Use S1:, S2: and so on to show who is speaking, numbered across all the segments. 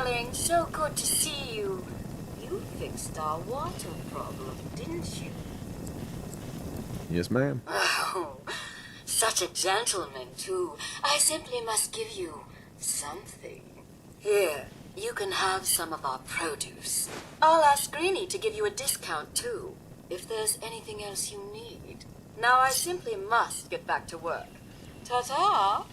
S1: darling. So good to see you. You fixed our water problem, didn't you?
S2: Yes, ma'am.
S1: Oh, such a gentleman, too. I simply must give you something. Here, you can have some of our produce. I'll ask Greenie to give you a discount, too, if there's anything else you need. Now I simply must get back to work. Ta-ta!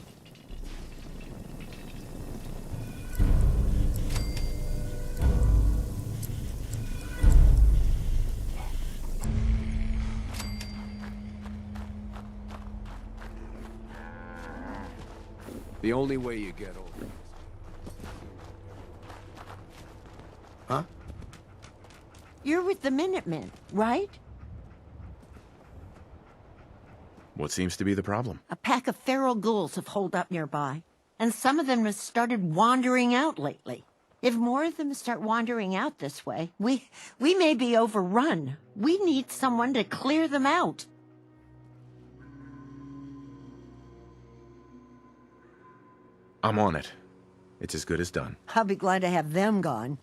S2: The only way you get over.
S3: Huh?
S4: You're with the Minutemen, right?
S2: What seems to be the problem?
S4: A pack of feral ghouls have holed up nearby, and some of them have started wandering out lately. If more of them start wandering out this way, we may be overrun. We need someone to clear them out.
S2: I'm on it. It's as good as done.
S4: I'll be glad to have them gone.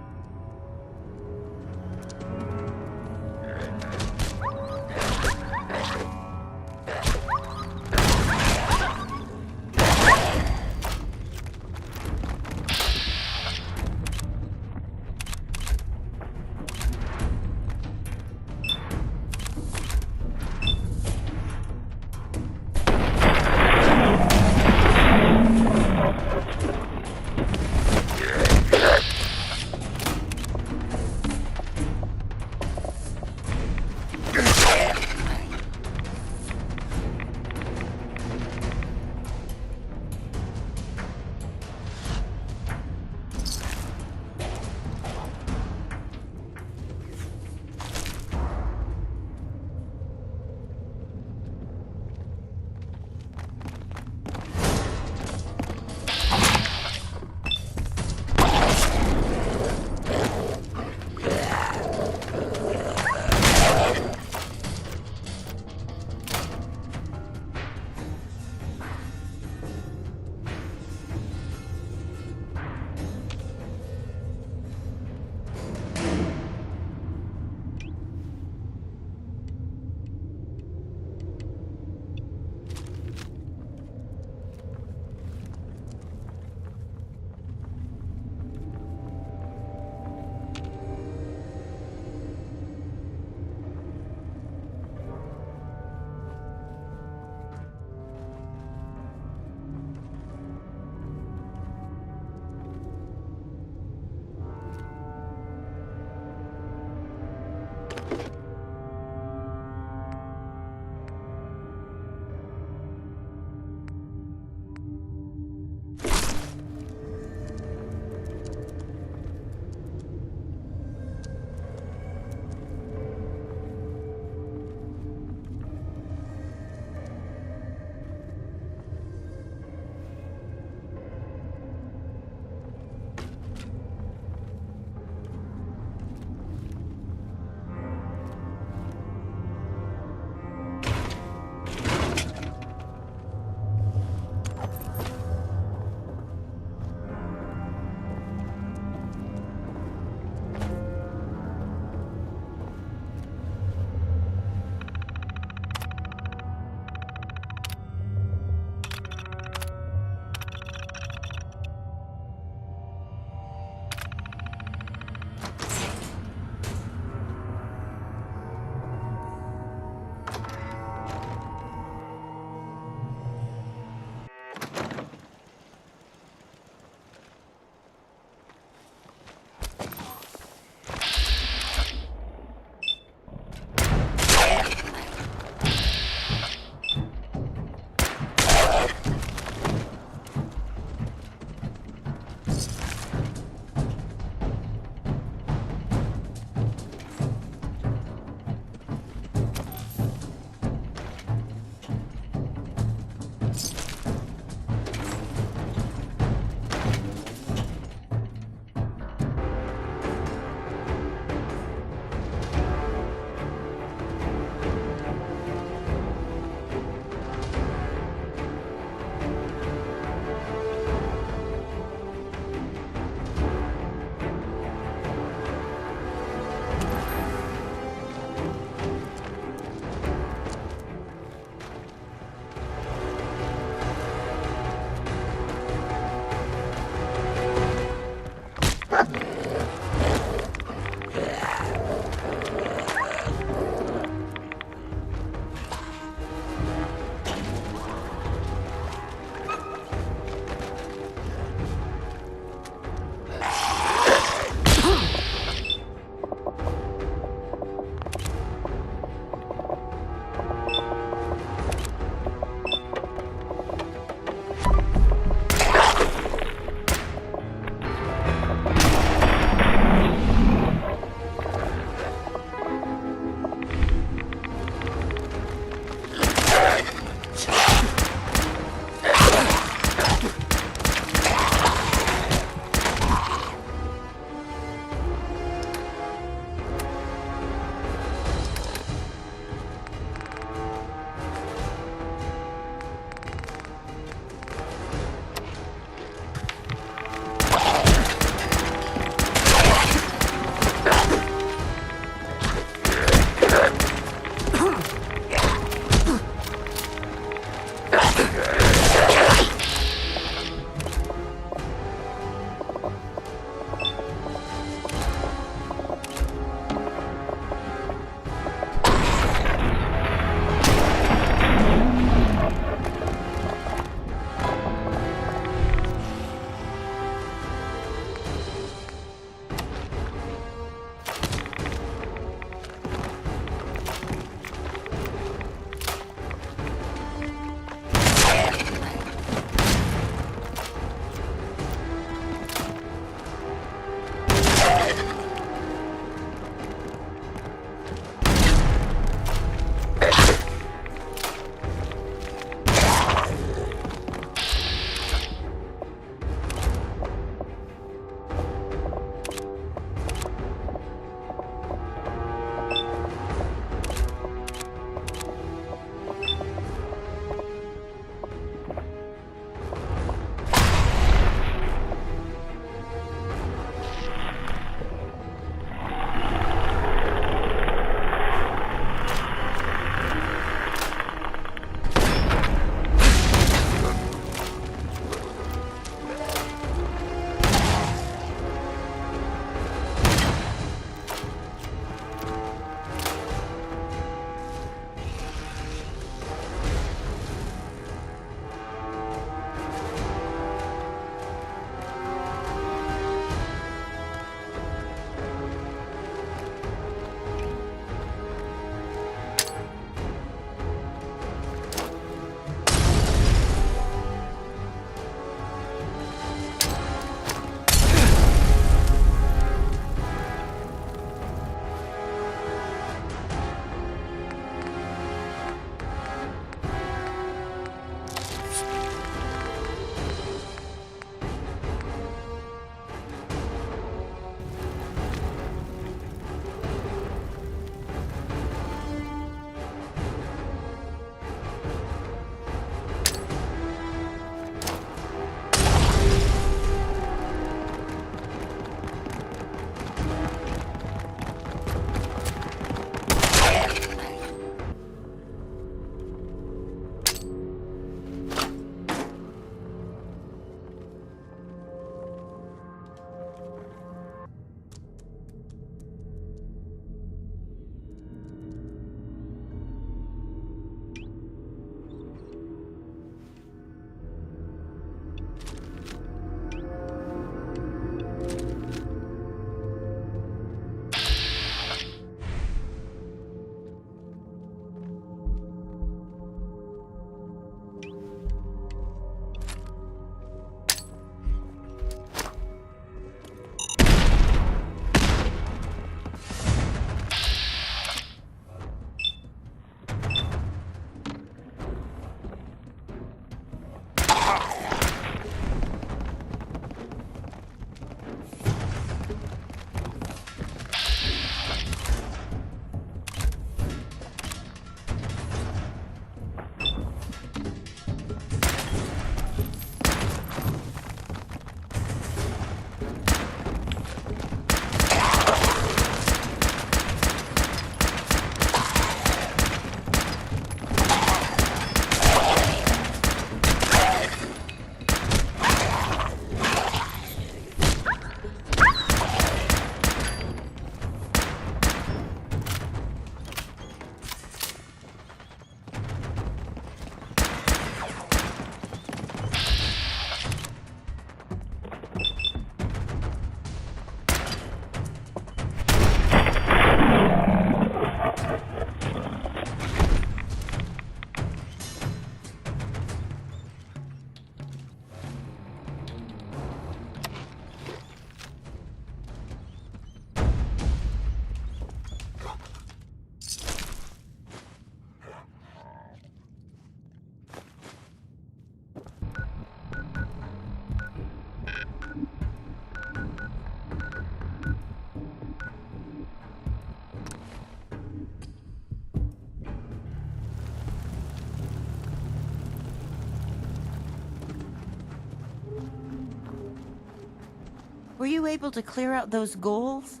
S4: Were you able to clear out those ghouls?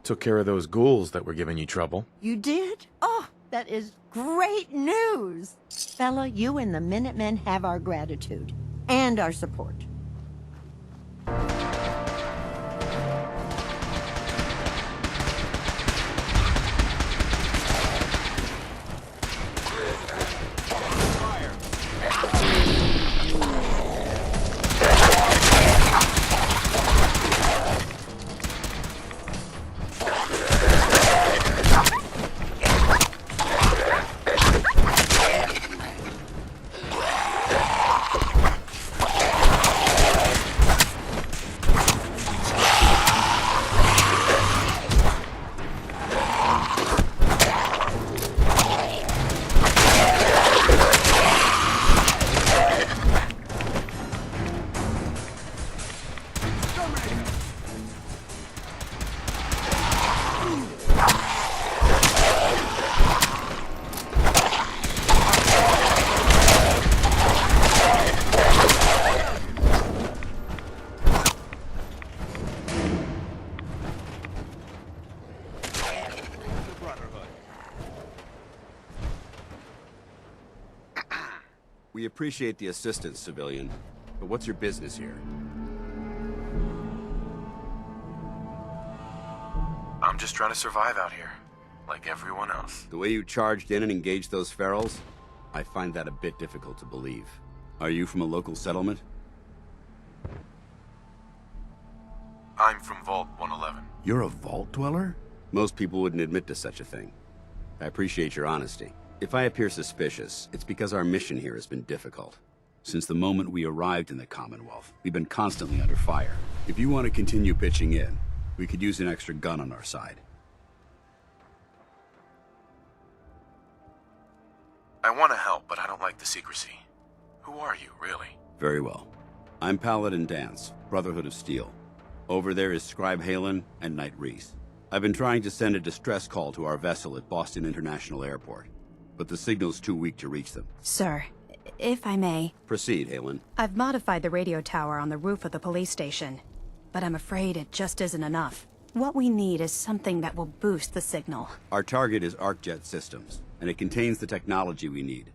S2: Took care of those ghouls that were giving you trouble.
S4: You did? Oh, that is great news! Fella, you and the Minutemen have our gratitude. And our support.
S3: We appreciate the assistance, civilian, but what's your business here?
S2: I'm just trying to survive out here, like everyone else.
S3: The way you charged in and engaged those ferals, I find that a bit difficult to believe. Are you from a local settlement?
S2: I'm from Vault 111.
S3: You're a vault dweller? Most people wouldn't admit to such a thing. I appreciate your honesty. If I appear suspicious, it's because our mission here has been difficult. Since the moment we arrived in the Commonwealth, we've been constantly under fire. If you want to continue pitching in, we could use an extra gun on our side.
S2: I want to help, but I don't like the secrecy. Who are you, really?
S3: Very well. I'm Paladin Dance, Brotherhood of Steel. Over there is Scribe Halen and Knight Reese. I've been trying to send a distress call to our vessel at Boston International Airport, but the signal's too weak to reach them.
S5: Sir, if I may.
S3: Proceed, Halen.
S5: I've modified the radio tower on the roof of the police station, but I'm afraid it just isn't enough. What we need is something that will boost the signal.
S3: Our target is ArcJet Systems, and it contains the technology we need,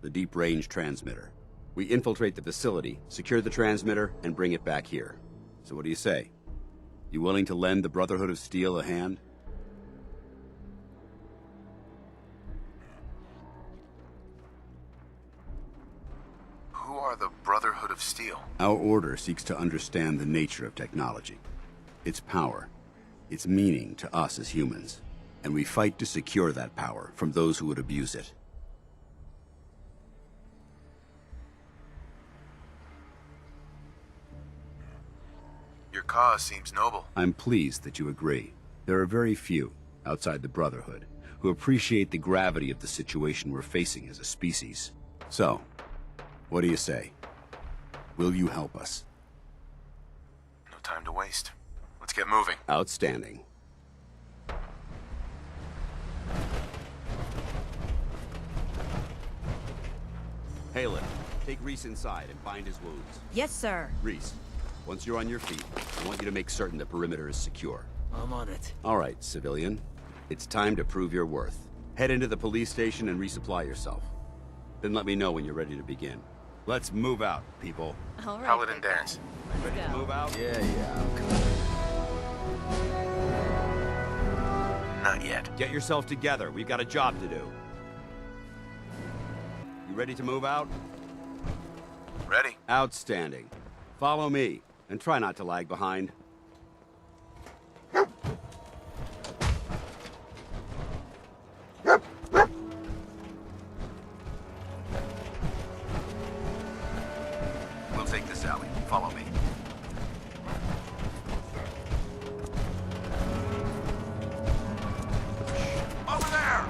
S3: the deep-range transmitter. We infiltrate the facility, secure the transmitter, and bring it back here. So what do you say? You willing to lend the Brotherhood of Steel a hand?
S2: Who are the Brotherhood of Steel?
S3: Our order seeks to understand the nature of technology, its power, its meaning to us as humans, and we fight to secure that power from those who would abuse it.
S2: Your cause seems noble.
S3: I'm pleased that you agree. There are very few, outside the Brotherhood, who appreciate the gravity of the situation we're facing as a species. So, what do you say? Will you help us?
S2: No time to waste. Let's get moving.
S3: Outstanding. Halen, take Reese inside and bind his wounds.
S5: Yes, sir.
S3: Reese, once you're on your feet, I want you to make certain the perimeter is secure.
S6: I'm on it.
S3: All right, civilian. It's time to prove your worth. Head into the police station and resupply yourself. Then let me know when you're ready to begin. Let's move out, people.
S5: All right.
S2: Paladin Dance.
S3: Ready to move out?
S6: Yeah.
S2: Not yet.
S3: Get yourself together. We've got a job to do. You ready to move out?
S2: Ready?
S3: Outstanding. Follow me, and try not to lag behind.
S2: We'll take this alley. Follow me. Over there!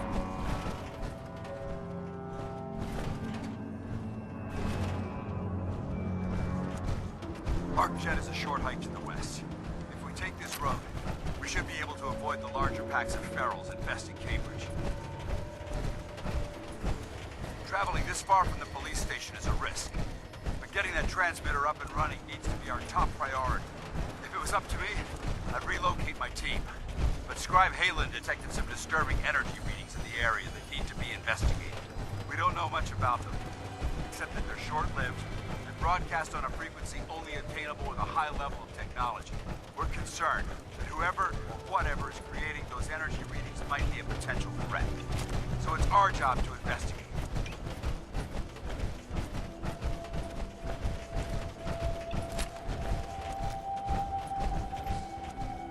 S7: ArcJet is a short hike to the west. If we take this road, we should be able to avoid the larger packs of ferals infesting Cambridge. Traveling this far from the police station is a risk, but getting that transmitter up and running needs to be our top priority. If it was up to me, I'd relocate my team. But Scribe Halen detected some disturbing energy readings in the area that need to be investigated. We don't know much about them, except that they're short-lived and broadcast on a frequency only attainable with a high level of technology. We're concerned that whoever or whatever is creating those energy readings might be a potential threat. So it's our job to investigate.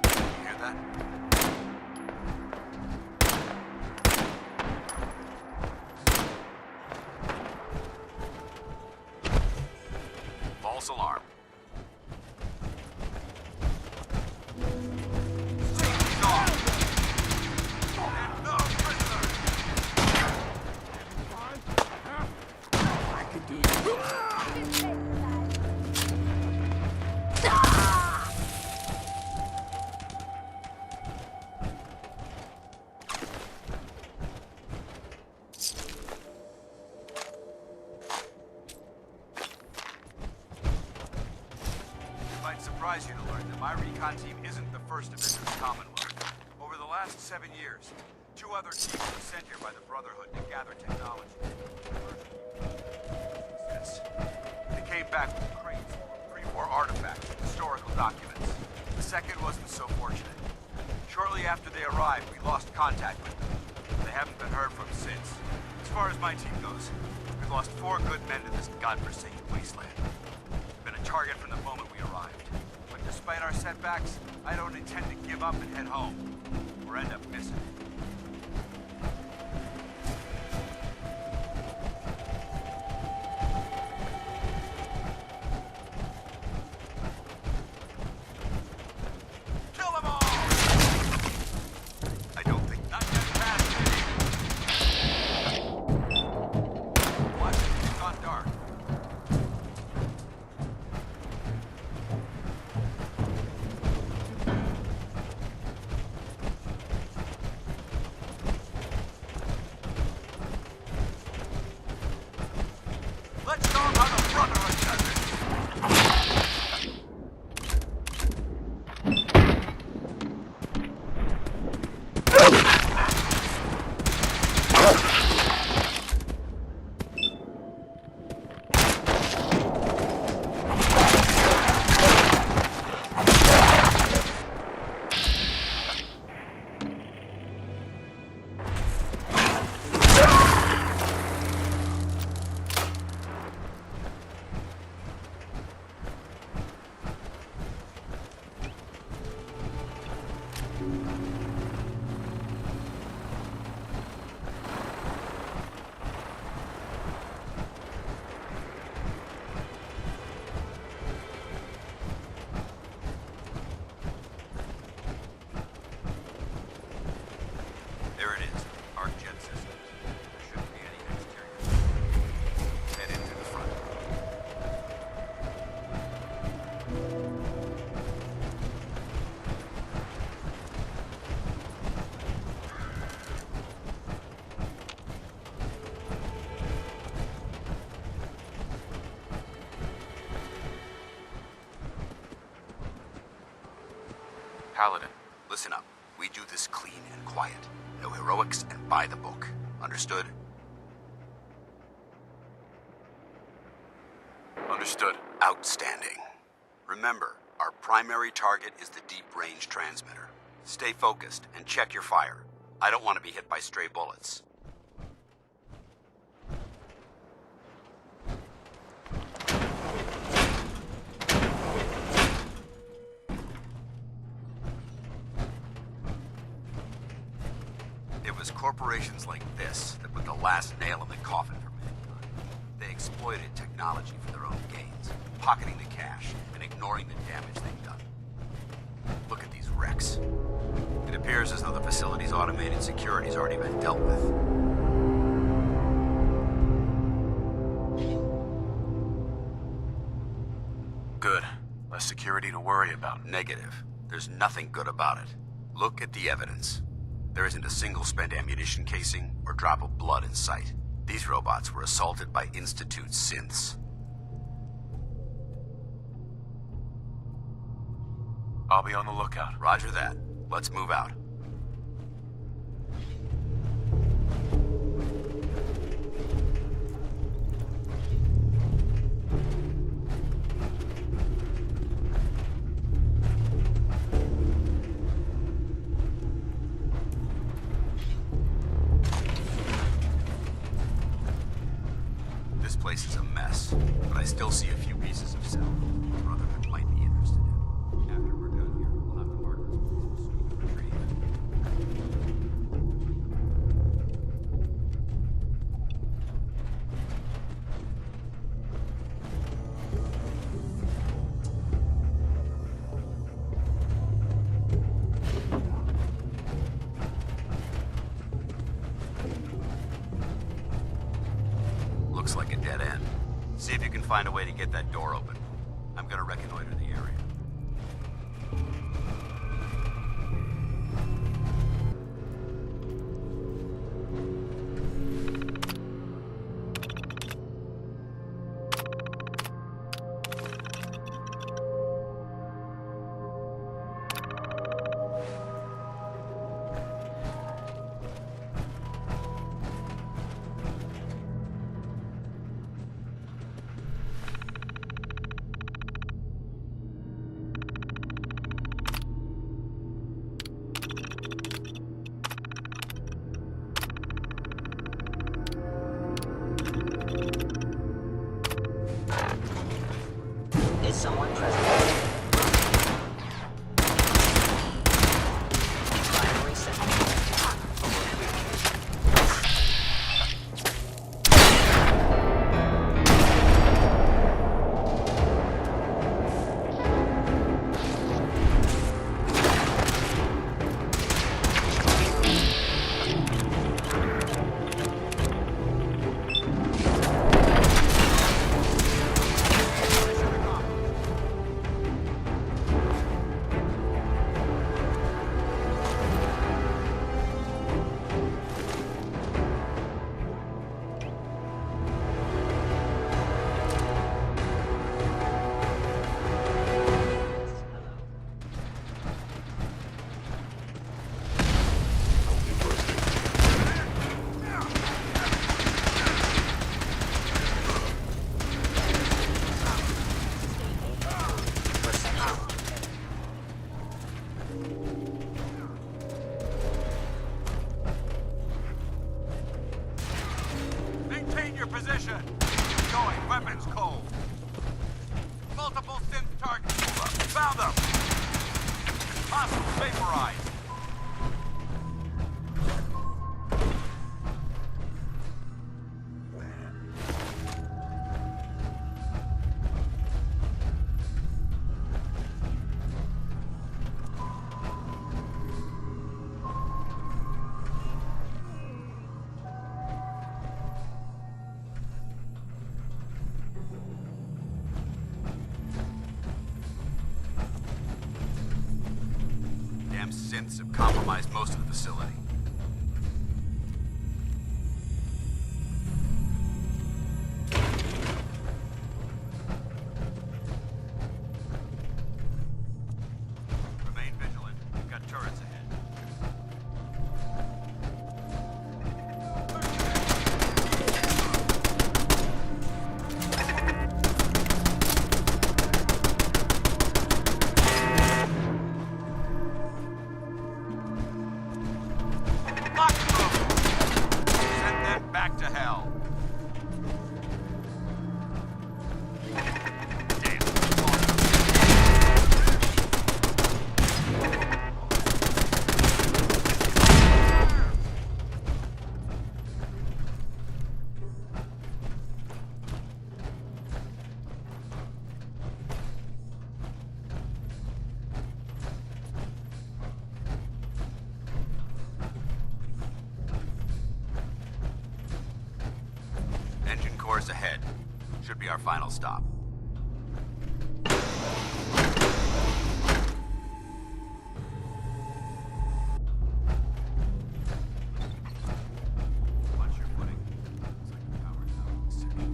S7: You hear that? False alarm. Safety's off. And no prisoners. It might surprise you to learn that my recon team isn't the first to visit the Commonwealth. Over the last 7 years, 2 other teams were sent here by the Brotherhood to gather technology. They came back with crates full of pre-war artifacts and historical documents. The second wasn't so fortunate. Shortly after they arrived, we lost contact with them. They haven't been heard from since. As far as my team goes, we've lost 4 good men to this godforsaken wasteland. Been a target from the moment we arrived. But despite our setbacks, I don't intend to give up and head home, or end up missing it. Kill them all! I don't think not yet past me. What? It's gone dark. Let's show 'em how the Brotherhood does it! There it is, our jet system. There shouldn't be any exterior. Head in through the front. Paladin, listen up. We do this clean and quiet. No heroics and by the book. Understood?
S2: Understood.
S3: Outstanding. Remember, our primary target is the deep-range transmitter. Stay focused and check your fire. I don't want to be hit by stray bullets. It was corporations like this that put the last nail in the coffin for mankind. They exploited technology for their own gains, pocketing the cash and ignoring the damage they've done. Look at these wrecks. It appears as though the facility's automated security's already been dealt with.
S2: Good. Less security to worry about.
S3: Negative. There's nothing good about it. Look at the evidence. There isn't a single spent ammunition casing or drop of blood in sight. These robots were assaulted by Institute synths.
S2: I'll be on the lookout.
S3: Roger that. Let's move out. This place is a mess, but I still see a few pieces of salvage my brotherhood might be interested in. After we're done here, we'll have to mark this place for sweep and retrieve. Looks like a dead end. See if you can find a way to get that door open. I'm gonna reconnoiter the area.
S1: Is someone present? Primary second.
S7: Maintain your position. Keep going. Weapons cold. Multiple synth targets. Found them. Hostiles vaporized.
S3: Damn synths have compromised most of the facility. Remain vigilant. We've got turrets ahead.
S7: Lock them. Send them back to hell.
S3: Engine course ahead. Should be our final stop. Watch your footing. Looks like the power's out of this section.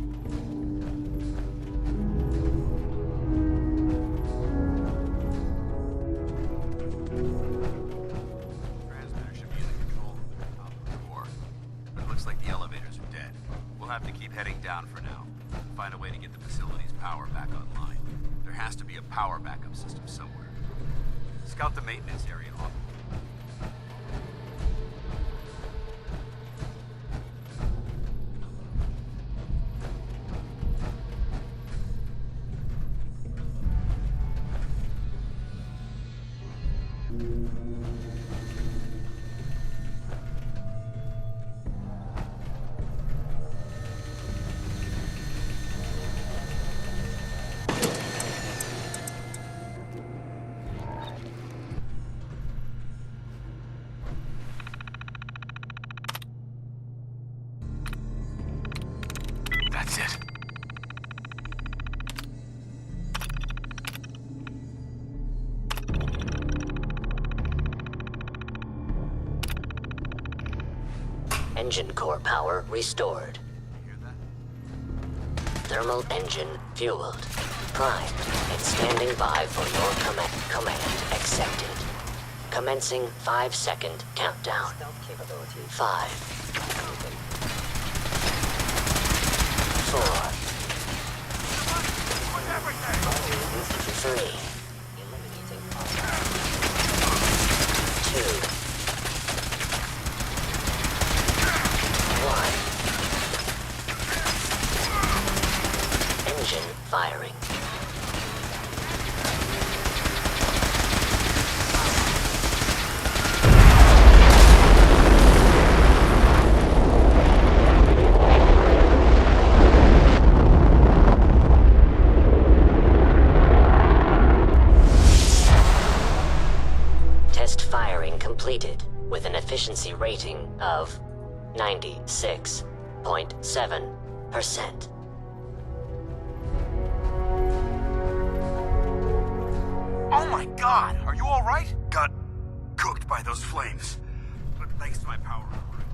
S7: elevators are dead. We'll have to keep heading down for now. Find a way to get the facility's power back online. There has to be a power backup system somewhere. Scout the maintenance area off.
S2: That's it.
S6: Engine core power restored.
S7: You hear that?
S6: Thermal engine fueled. Primed and standing by for your command accepted. Commencing 5-second countdown. 5. 4. 3. 2. 1. Engine firing. Test firing completed with an efficiency rating of 96.7%.
S7: Oh my god! Are you alright? Got cooked by those flames. But thanks to my power upgrade.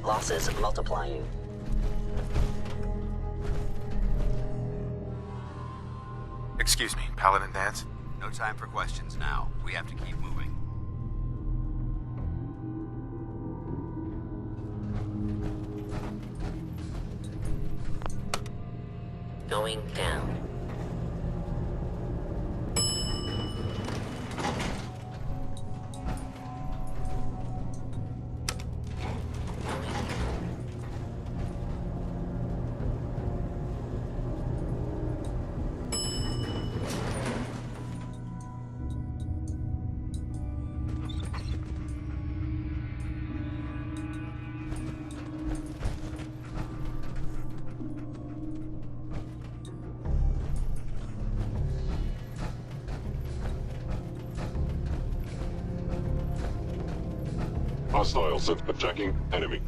S6: Losses multiplying.
S2: Excuse me, Paladin Dance?
S7: No time for questions now. We have to keep moving.
S6: Going down.
S8: Hostiles attacking enemy.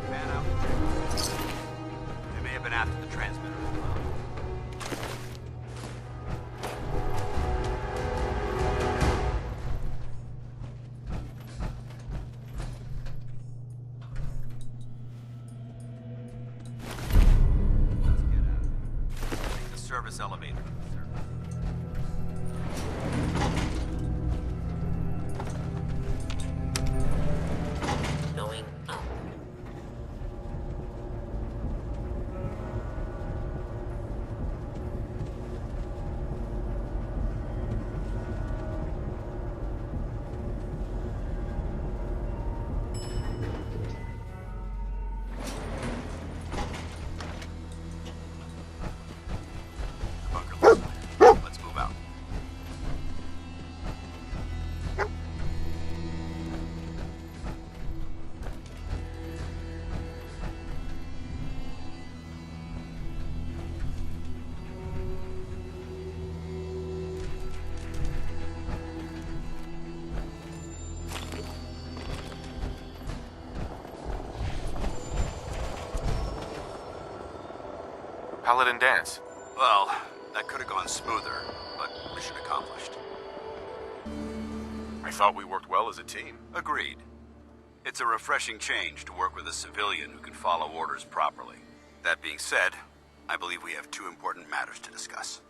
S7: Man out. They may have been after the transmitter as well. Let's get out of here. Take the service elevator.
S6: Going up.
S2: Paladin dance.
S3: Well, that could have gone smoother, but mission accomplished.
S2: I thought we worked well as a team.
S3: Agreed. It's a refreshing change to work with a civilian who can follow orders properly. That being said, I believe we have two important matters to discuss.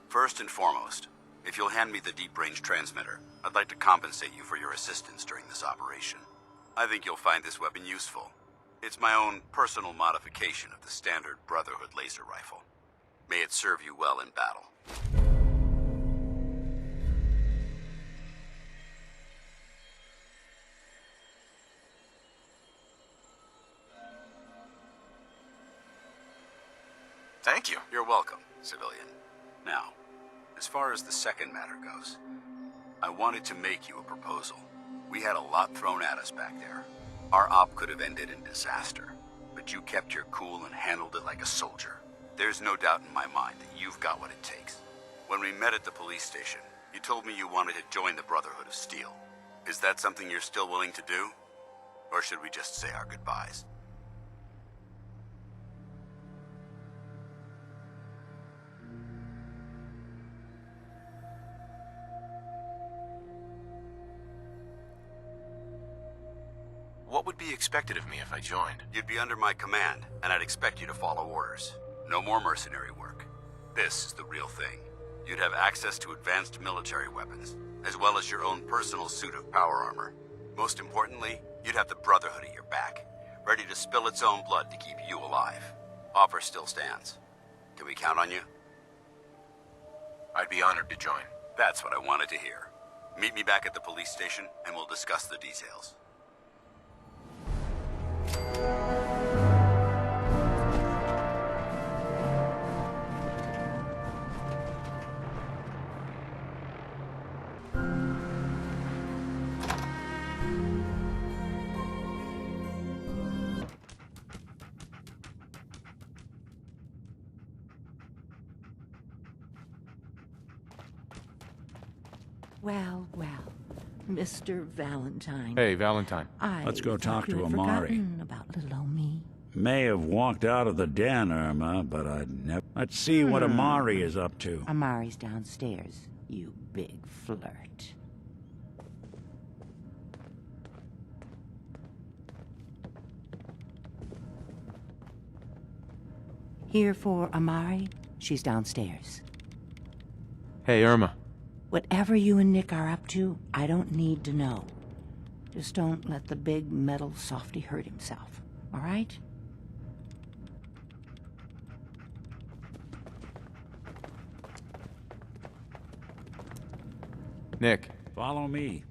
S3: First and foremost, if you'll hand me the deep-range transmitter, I'd like to compensate you for your assistance during this operation. I think you'll find this weapon useful. It's my own personal modification of the standard Brotherhood laser rifle. May it serve you well in battle.
S2: Thank you.
S3: You're welcome, civilian. Now, as far as the second matter goes, I wanted to make you a proposal. We had a lot thrown at us back there. Our op could have ended in disaster, but you kept your cool and handled it like a soldier. There's no doubt in my mind that you've got what it takes. When we met at the police station, you told me you wanted to join the Brotherhood of Steel. Is that something you're still willing to do? Or should we just say our goodbyes?
S2: What would be expected of me if I joined?
S3: You'd be under my command, and I'd expect you to follow orders. No more mercenary work. This is the real thing. You'd have access to advanced military weapons, as well as your own personal suit of power armor. Most importantly, you'd have the Brotherhood at your back, ready to spill its own blood to keep you alive. Offer still stands. Can we count on you?
S2: I'd be honored to join.
S3: That's what I wanted to hear. Meet me back at the police station, and we'll discuss the details.
S4: Well, Mr. Valentine.
S8: Hey, Valentine.
S9: Let's go
S4: thought
S9: talk
S4: you
S9: to
S4: had
S9: Amari.
S4: forgotten about little old me.
S9: May have walked out of the den, Irma, but I'd never... Let's see what Amari is up to.
S4: Amari's downstairs, you big flirt. Here for Amari? She's downstairs.
S8: Hey, Irma.
S4: Whatever you and Nick are up to, I don't need to know. Just don't let the big metal softy hurt himself, all right?
S8: Nick.
S9: Follow me.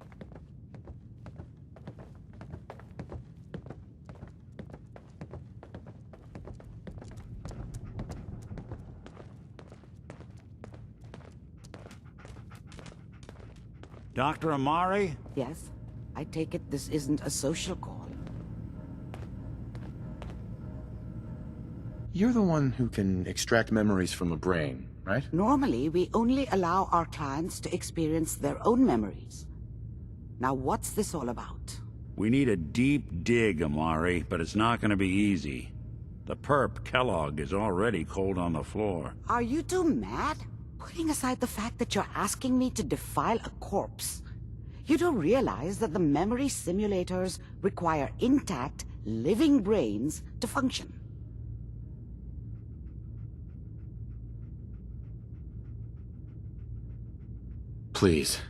S9: Dr. Amari?
S10: Yes? I take it this isn't a social call.
S11: You're the one who can extract memories from a brain, right?
S10: Normally, we only allow our clients to experience their own memories. Now, what's this all about?
S9: We need a deep dig, Amari, but it's not going to be easy. The perp, Kellogg, is already cold on the floor.
S10: Are you two mad? Putting aside the fact that you're asking me to defile a corpse, you don't realize that the memory simulators require intact, living brains to function.
S11: Please.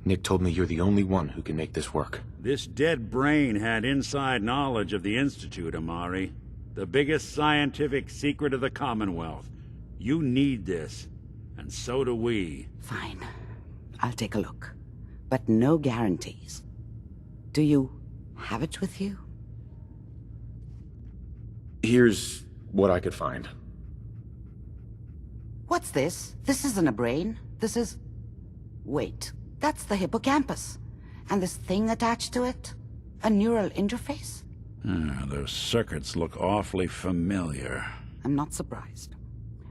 S11: Nick told me you're the only one who can make this work.
S9: This dead brain had inside knowledge of the Institute, Amari. The biggest scientific secret of the Commonwealth. You need this, and so do we.
S10: Fine. I'll take a look. But no guarantees. Do you have it with you?
S11: Here's what I could find.
S10: What's this? This isn't a brain. This is... Wait, that's the hippocampus. And this thing attached to it? A neural interface?
S9: Those circuits look awfully familiar.
S10: I'm not surprised.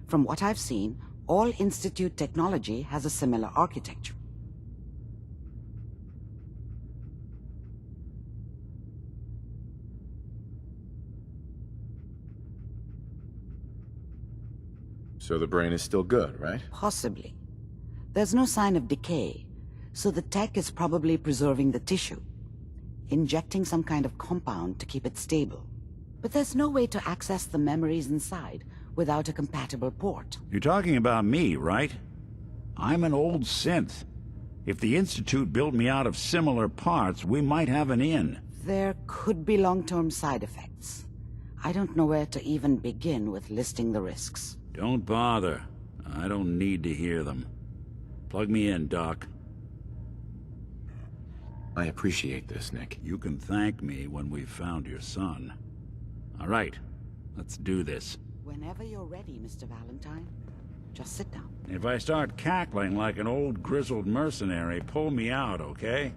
S10: From what I've seen, all Institute technology has a similar architecture.
S8: So the brain is still good, right?
S10: Possibly. There's no sign of decay, so the tech is probably preserving the tissue, injecting some kind of compound to keep it stable. But there's no way to access the memories inside without a compatible port.
S9: You're talking about me, right? I'm an old synth. If the Institute built me out of similar parts, we might have an in.
S10: There could be long-term side effects. I don't know where to even begin with listing the risks.
S9: Don't bother. I don't need to hear them. Plug me in, Doc.
S11: I appreciate this, Nick.
S9: You can thank me when we've found your son. All right, let's do this.
S10: Whenever you're ready, Mr. Valentine. Just sit down.
S9: If I start cackling like an old grizzled mercenary, pull me out, okay?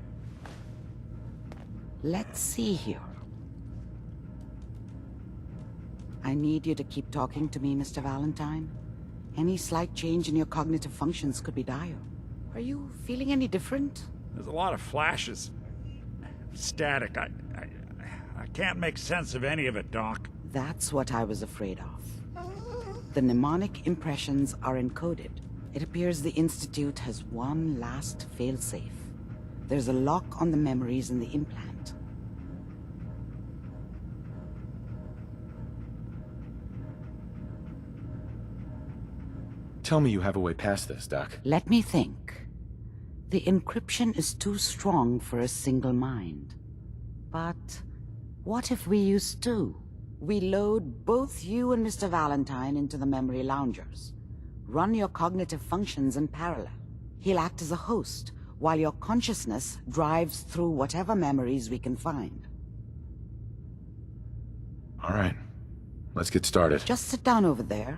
S10: Let's see here. I need you to keep talking to me, Mr. Valentine. Any slight change in your cognitive functions could be dire. Are you feeling any different?
S9: There's a lot of flashes. Static. I can't make sense of any of it, Doc.
S10: That's what I was afraid of. The mnemonic impressions are encoded. It appears the Institute has one last failsafe. There's a lock on the memories in the implant.
S11: Tell me you have a way past this, Doc.
S10: Let me think. The encryption is too strong for a single mind. But what if we use two? We load both you and Mr. Valentine into the memory loungers. Run your cognitive functions in parallel. He'll act as a host, while your consciousness drives through whatever memories we can find.
S11: All right. Let's get started.
S10: Just sit down over there,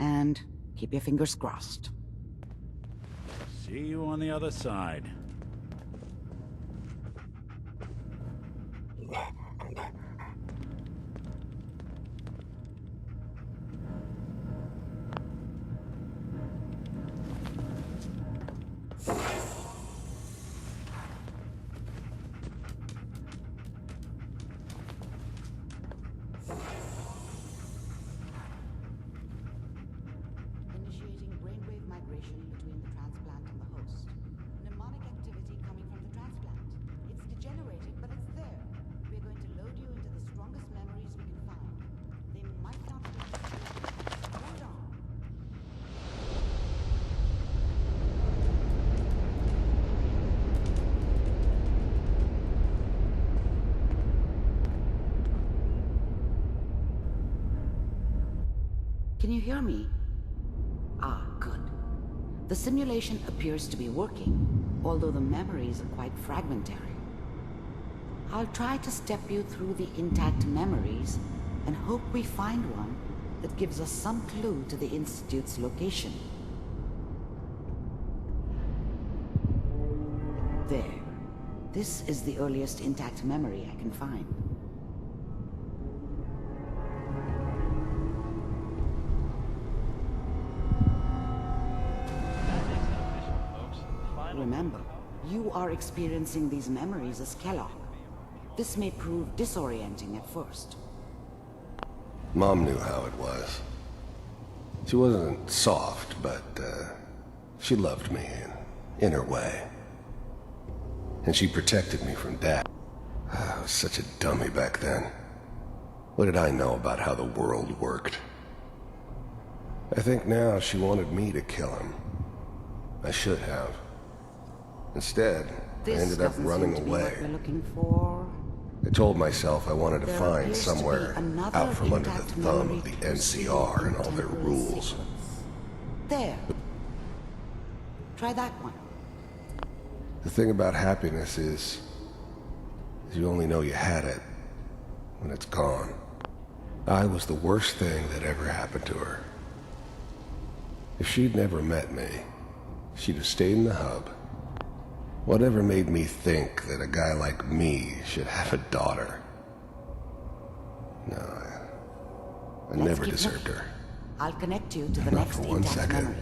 S10: and keep your fingers crossed.
S9: See you on the other side.
S10: Initiating brainwave migration between the transplant and the host. Mnemonic activity coming from the transplant. It's degenerated, but it's there. We're going to load you into the strongest memories we can find. They might not be... Hold on. Can you hear me? Ah, good. The simulation appears to be working, although the memories are quite fragmentary. I'll try to step you through the intact memories and hope we find one that gives us some clue to the Institute's location. There. This is the earliest intact memory I can find. Remember, you are experiencing these memories as Kellogg. This may prove disorienting at first.
S12: Mom knew how it was. She wasn't soft, but she loved me in her way. And she protected me from Dad. I was such a dummy back then. What did I know about how the world worked? I think now she wanted me to kill him. I should have. Instead, I ended up running away.
S10: We're looking for.
S12: I told myself I wanted to
S10: There
S12: find
S10: appears to be
S12: somewhere
S10: another
S12: out from under the
S10: intact
S12: thumb
S10: memory
S12: of the
S10: proceeding
S12: NCR and
S10: from
S12: all their
S10: temporal
S12: rules.
S10: sequence. There. Try that one.
S12: The thing about happiness is you only know you had it when it's gone. I was the worst thing that ever happened to her. If she'd never met me, she'd have stayed in the hub. Whatever made me think that a guy like me should have a daughter? No, I never
S10: keep
S12: deserved
S10: looking.
S12: her.
S10: I'll connect you to the
S12: Not
S10: next
S12: for 1
S10: intact
S12: second.
S10: memory.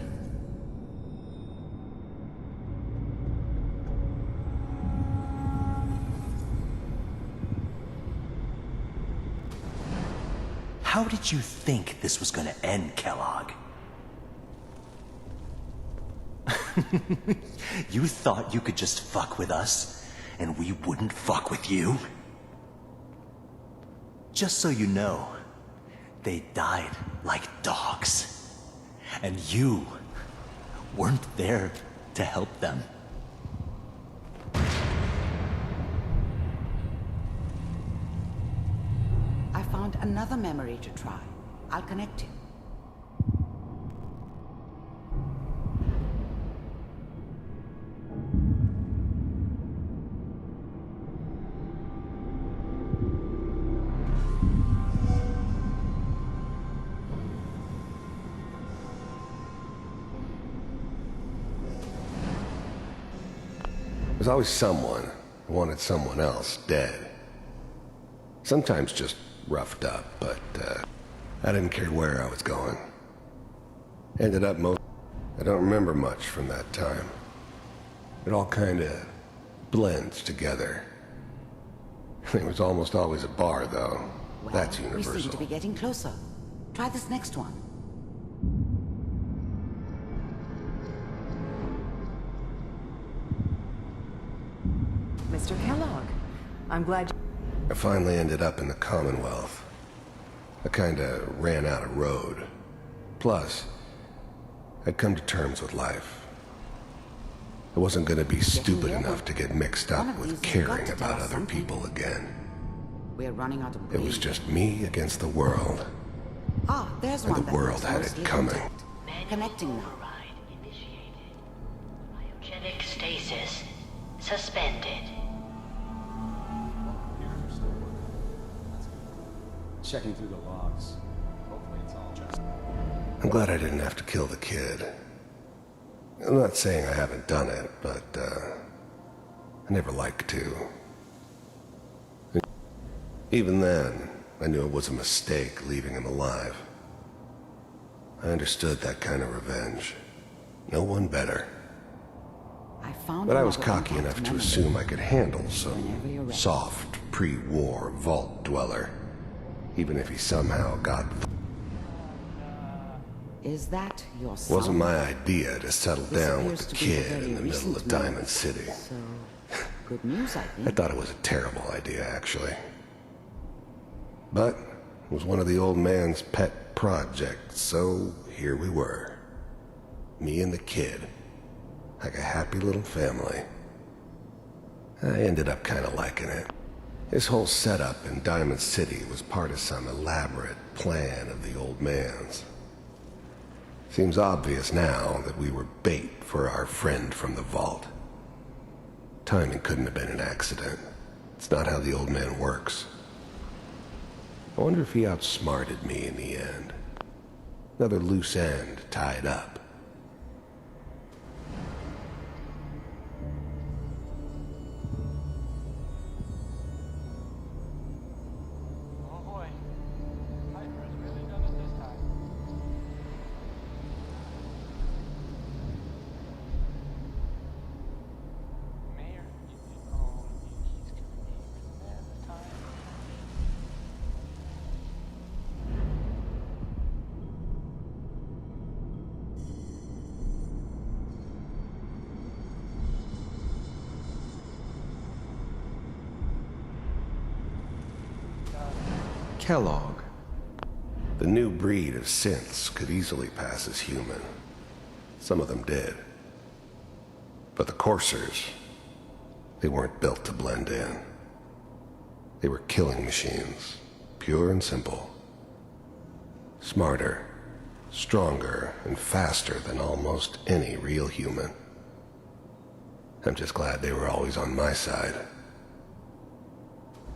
S13: How did you think this was gonna end, Kellogg? You thought you could just fuck with us, and we wouldn't fuck with you? Just so you know, they died like dogs. And you weren't there to help them.
S10: I found another memory to try. I'll connect you.
S12: There's always someone who wanted someone else dead. Sometimes just roughed up, but I didn't care where I was going. Ended up I don't remember much from that time. It all kinda blends together. There was almost always a bar, though.
S10: Well,
S12: That's
S10: we
S12: universal.
S10: seem to be getting closer. Try this next one.
S14: Mr. Kellogg, I'm glad
S12: I finally ended up in the Commonwealth. I kinda ran out of road. Plus, I'd come to terms with life. I wasn't gonna be stupid enough to get mixed up with caring about other people again.
S10: We're running out of
S12: It was just me against the world.
S10: Ah, there's
S12: And
S10: one
S12: the
S10: that
S12: world
S10: looks
S12: had it
S10: mostly
S12: coming.
S10: intact. Connecting now.
S6: Cryogenic stasis suspended.
S15: Checking through the logs. Hopefully it's all just...
S12: I'm glad I didn't have to kill the kid. I'm not saying I haven't done it, but I never liked to. Even then, I knew it was a mistake leaving him alive. I understood that kind of revenge. No one better. But I was cocky enough to assume I could handle some soft, pre-war vault dweller, even if he somehow got...
S10: Is that your son?
S12: Wasn't my idea to settle
S10: This
S12: down with
S10: appears
S12: the
S10: to be a
S12: kid
S10: very
S12: in the middle
S10: recent
S12: of Diamond
S10: memory.
S12: City.
S10: So, good news, I think.
S12: I thought it was a terrible idea, actually. But it was one of the old man's pet projects, so here we were. Me and the kid. Like a happy little family. I ended up kind of liking it. His whole setup in Diamond City was part of some elaborate plan of the old man's. Seems obvious now that we were bait for our friend from the vault. Timing couldn't have been an accident. It's not how the old man works. I wonder if he outsmarted me in the end. Another loose end tied up.
S15: Oh boy. Piper has really done it this time. Mayor, he's gonna be even there this time.
S12: Kellogg. The new breed of synths could easily pass as human. Some of them did. But the coursers, they weren't built to blend in. They were killing machines, pure and simple. Smarter, stronger, and faster than almost any real human. I'm just glad they were always on my side.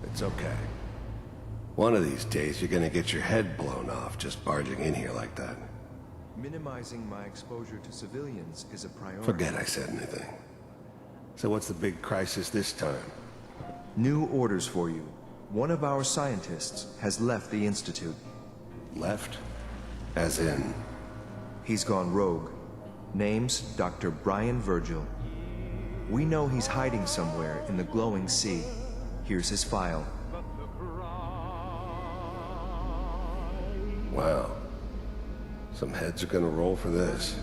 S12: It's okay. One of these days, you're gonna get your head blown off just barging in here like that.
S16: Minimizing my exposure to civilians is a priority.
S12: Forget I said anything. So what's the big crisis this time?
S16: New orders for you. One of our scientists has left the Institute.
S12: Left? As in?
S16: He's gone rogue. Name's Dr. Brian Virgil. We know he's hiding somewhere in the glowing sea. Here's his file.
S12: Wow. Some heads are gonna roll for this.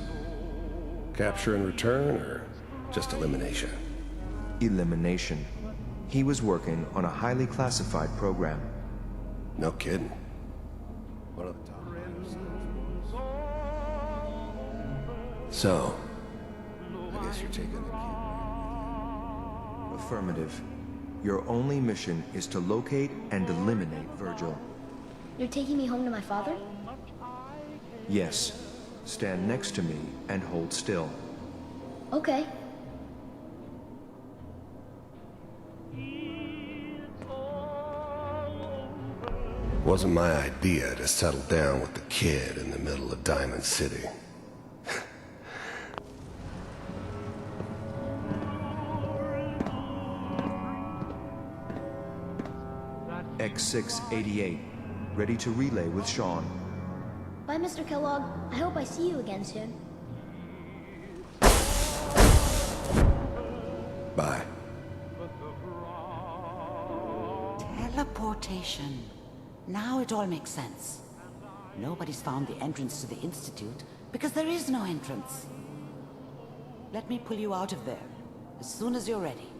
S12: Capture and return, or just elimination?
S16: Elimination. He was working on a highly classified program.
S12: No kidding. One of the top writers. So, I guess you're taking the kid.
S16: Affirmative. Your only mission is to locate and eliminate Virgil.
S17: You're taking me home to my father?
S16: Yes. Stand next to me and hold still.
S17: Okay.
S12: Wasn't my idea to settle down with the kid in the middle of Diamond City.
S16: X688, ready to relay with Sean.
S17: Bye, Mr. Kellogg. I hope I see you again soon.
S12: Bye.
S10: Teleportation. Now it all makes sense. Nobody's found the entrance to the Institute because there is no entrance. Let me pull you out of there as soon as you're ready.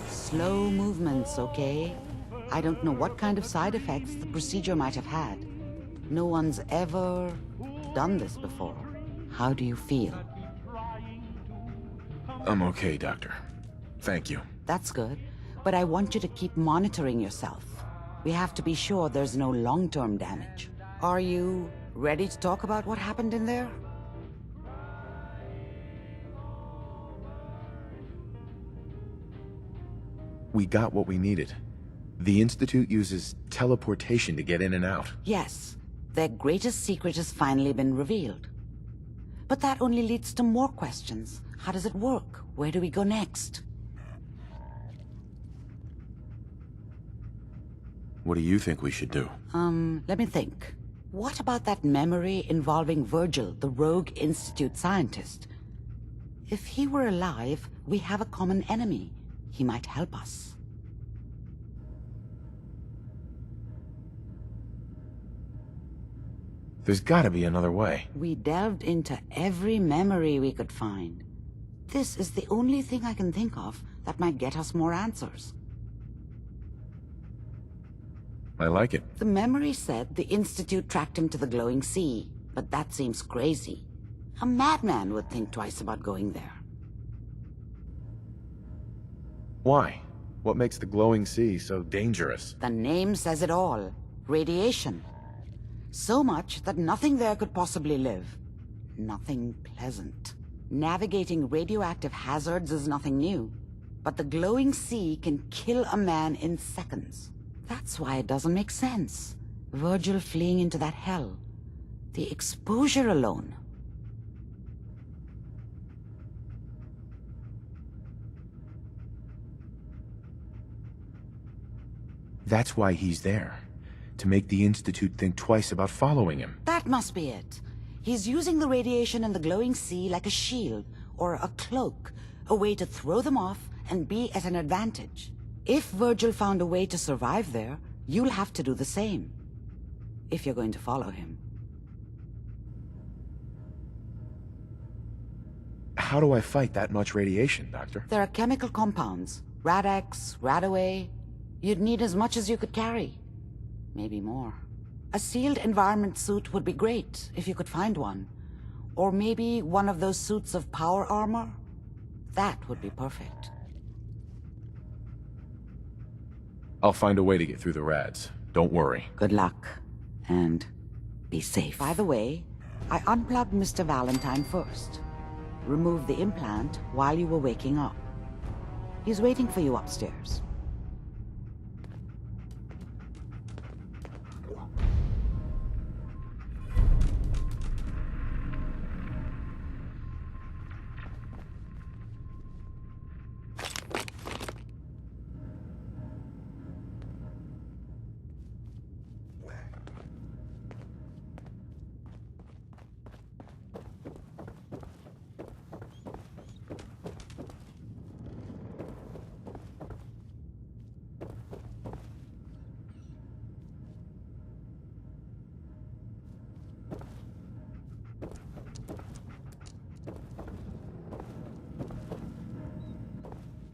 S10: Slow movements, okay? I don't know what kind of side effects the procedure might have had. No one's ever done this before. How do you feel?
S11: I'm okay, Doctor. Thank you.
S10: That's good, but I want you to keep monitoring yourself. We have to be sure there's no long-term damage. Are you ready to talk about what happened in there?
S11: We got what we needed. The Institute uses teleportation to get in and out.
S10: Yes, their greatest secret has finally been revealed. But that only leads to more questions. How does it work? Where do we go next?
S11: What do you think we should do?
S10: Let me think. What about that memory involving Virgil, the rogue Institute scientist? If he were alive, we have a common enemy. He might help us.
S11: There's gotta be another way.
S10: We delved into every memory we could find. This is the only thing I can think of that might get us more answers.
S11: I like it.
S10: The memory said the Institute tracked him to the glowing sea, but that seems crazy. A madman would think twice about going there.
S11: Why? What makes the glowing sea so dangerous?
S10: The name says it all. Radiation. So much that nothing there could possibly live. Nothing pleasant. Navigating radioactive hazards is nothing new. But the glowing sea can kill a man in seconds. That's why it doesn't make sense. Virgil fleeing into that hell. The exposure alone.
S11: That's why he's there. To make the Institute think twice about following him.
S10: That must be it. He's using the radiation in the glowing sea like a shield, or a cloak, a way to throw them off and be at an advantage. If Virgil found a way to survive there, you'll have to do the same. If you're going to follow him.
S11: How do I fight that much radiation, Doctor?
S10: There are chemical compounds. Rad-X, Radaway. You'd need as much as you could carry. Maybe more. A sealed environment suit would be great, if you could find one. Or maybe one of those suits of power armor? That would be perfect.
S11: I'll find a way to get through the rads. Don't worry.
S10: Good luck. And be safe. By the way, I unplugged Mr. Valentine first. Removed the implant while you were waking up. He's waiting for you upstairs.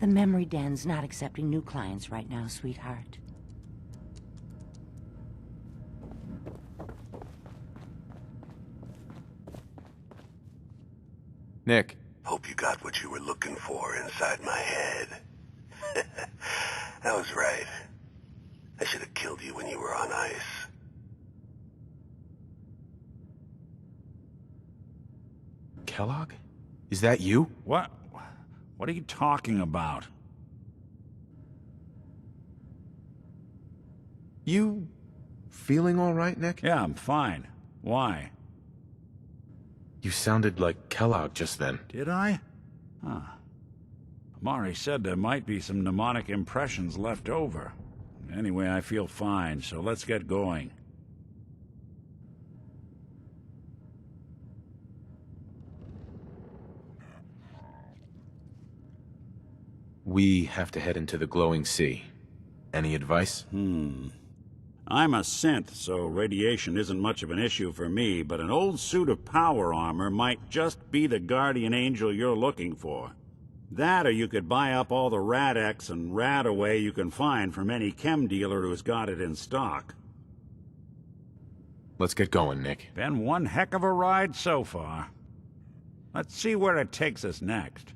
S10: The memory den's not accepting new clients right now, sweetheart.
S8: Nick.
S18: Hope you got what you were looking for inside my head. I was right. I should have killed you when you were on ice.
S11: Kellogg? Is that you?
S9: What? What are you talking about?
S11: You feeling all right, Nick?
S9: Yeah, I'm fine. Why?
S11: You sounded like Kellogg just then.
S9: Did I? Huh. Amari said there might be some mnemonic impressions left over. Anyway, I feel fine, so let's get going.
S11: We have to head into the glowing sea. Any advice?
S9: I'm a synth, so radiation isn't much of an issue for me, but an old suit of power armor might just be the guardian angel you're looking for. That, or you could buy up all the Rad-X and Rad-Away you can find from any chem dealer who's got it in stock.
S11: Let's get going, Nick.
S9: Been one heck of a ride so far. Let's see where it takes us next.